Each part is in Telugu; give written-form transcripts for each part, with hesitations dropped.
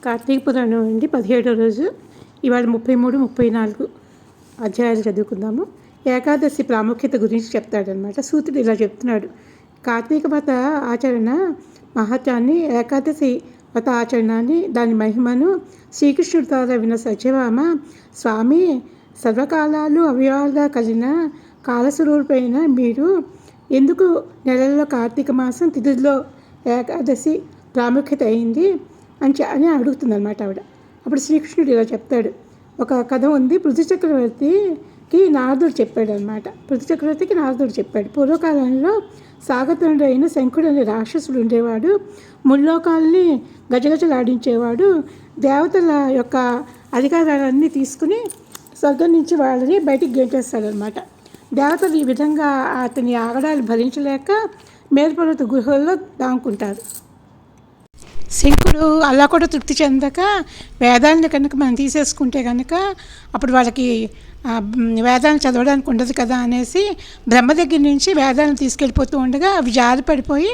కార్తీక పురాణం అండి 17వ రోజు. ఇవాళ 33, 34 అధ్యాయాలు చదువుకుందాము. ఏకాదశి ప్రాముఖ్యత గురించి చెప్తాడనమాట. సూతుడు ఇలా చెప్తున్నాడు. కార్తీక వ్రత ఆచరణ మహత్యాన్ని, ఏకాదశి వ్రత ఆచరణాన్ని, దాని మహిమను శ్రీకృష్ణుడి ద్వారా విన్న సత్యభామ, స్వామి సర్వకాలాలు అవయవాలుగా కలిగిన కాలస్వరూపైన మీరు ఎందుకు నెలల్లో కార్తీక మాసం తిథుల్లో ఏకాదశి ప్రాముఖ్యత అయింది అని అడుగుతుందన్నమాట ఆవిడ. అప్పుడు శ్రీకృష్ణుడు ఇలా చెప్తాడు. ఒక కథ ఉంది. పృథు చక్రవర్తికి నారదుడు చెప్పాడు అనమాట. చెప్పాడు, పూర్వకాలంలో సాగతుడు అయిన శంఖుడు అనే రాక్షసుడు ఉండేవాడు. ముల్లోకాలని గజగజలాడించేవాడు. దేవతల యొక్క అధికారాలన్నీ తీసుకుని స్వర్గం నుంచి వాళ్ళని బయటికి గెంటేస్తాడనమాట. దేవతలు ఈ విధంగా అతని ఆగడాలు భరించలేక మేల్పర్వత గుహల్లో దాంకుంటారు. శంకుడు అలా కూడా తృప్తి చెందక వేదాలను కనుక మనం తీసేసుకుంటే కనుక అప్పుడు వాళ్ళకి వేదాలను చదవడానికి ఉండదు కదా అనేసి బ్రహ్మ దగ్గర నుంచి వేదాలను తీసుకెళ్ళిపోతూ ఉండగా అవి జారి పడిపోయి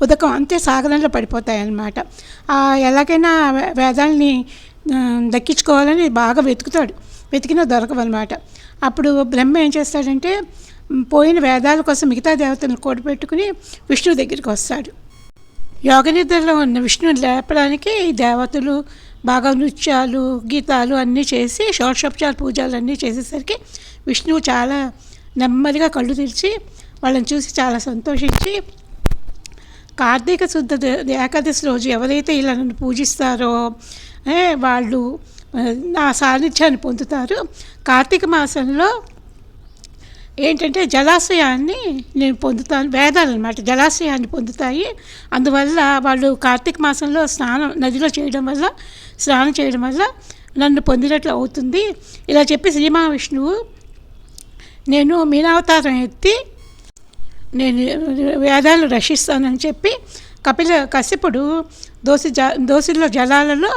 ఉదకం అంతే సాగరంలో పడిపోతాయి అన్నమాట. ఎలాగైనా వేదాలని దక్కించుకోవాలని బాగా వెతికినా దొరకవన్నమాట. అప్పుడు బ్రహ్మ ఏం చేస్తాడంటే పోయిన వేదాల కోసం మిగతా దేవతలను కూడబెట్టుకుని విష్ణువు దగ్గరికి వస్తాడు. యోగనిద్రలో ఉన్న విష్ణువుని లేపడానికి దేవతలు బాగా నృత్యాలు, గీతాలు అన్నీ చేసి షోడశోపచార పూజలు అన్నీ చేసేసరికి విష్ణువు చాలా నెమ్మదిగా కళ్ళు తెరిచి వాళ్ళని చూసి చాలా సంతోషించి, కార్తీక శుద్ధ ఏకాదశి రోజు ఎవరైతే ఇలా నన్ను పూజిస్తారో వాళ్ళు నా సాన్నిధ్యాన్ని పొందుతారు. కార్తీక మాసంలో ఏంటంటే జలాశయాన్ని నేను పొందుతాను, వేదాలు అనమాట జలాశయాన్ని పొందుతాయి. అందువల్ల వాళ్ళు కార్తీక మాసంలో నదిలో స్నానం చేయడం వల్ల నన్ను పొందినట్లు అవుతుంది. ఇలా చెప్పి శ్రీ మహావిష్ణువు నేను మీనావతారం ఎత్తి నేను వేదాలను రక్షిస్తానని చెప్పి కశ్యపుడు దోసిలో జలాలలో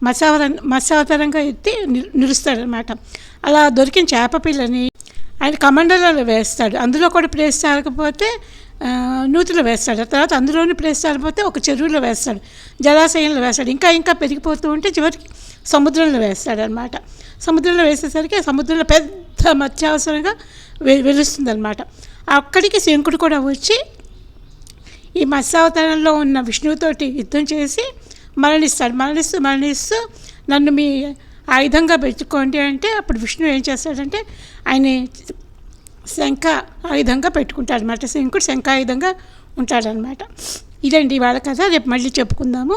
మత్స్యావతారంగా ఎత్తి నిలుస్తాడనమాట. అలా దొరికిన చేప పిల్లని ఆయన కమండలలో వేస్తాడు. అందులో కూడా ప్లేస్ చాలకపోతే నూతిలో వేస్తాడు. తర్వాత అందులోని ప్లేస్ చాలకపోతే ఒక చెరువులో వేస్తాడు, జలాశయంలో వేస్తాడు. ఇంకా పెరిగిపోతూ ఉంటే చివరికి సముద్రంలో వేస్తాడు అనమాట. సముద్రంలో వేసేసరికి సముద్రంలో పెద్ద మత్స్యావసరంగా వెలుస్తుంది అనమాట. అక్కడికి శంకుడు కూడా వచ్చి ఈ మత్స్యావతారంలో ఉన్న విష్ణువుతోటి యుద్ధం చేసి మరణిస్తూ నన్ను మీ ఆయుధంగా పెట్టుకోండి అంటే అప్పుడు విష్ణువు ఏం చేస్తాడంటే ఆయన శంఖ ఆయుధంగా పెట్టుకుంటాడు అనమాట. శంకుడు శంఖాయుధంగా ఉంటాడనమాట. ఇదండి ఇవాళ కథ. రేపు మళ్ళీ చెప్పుకుందాము.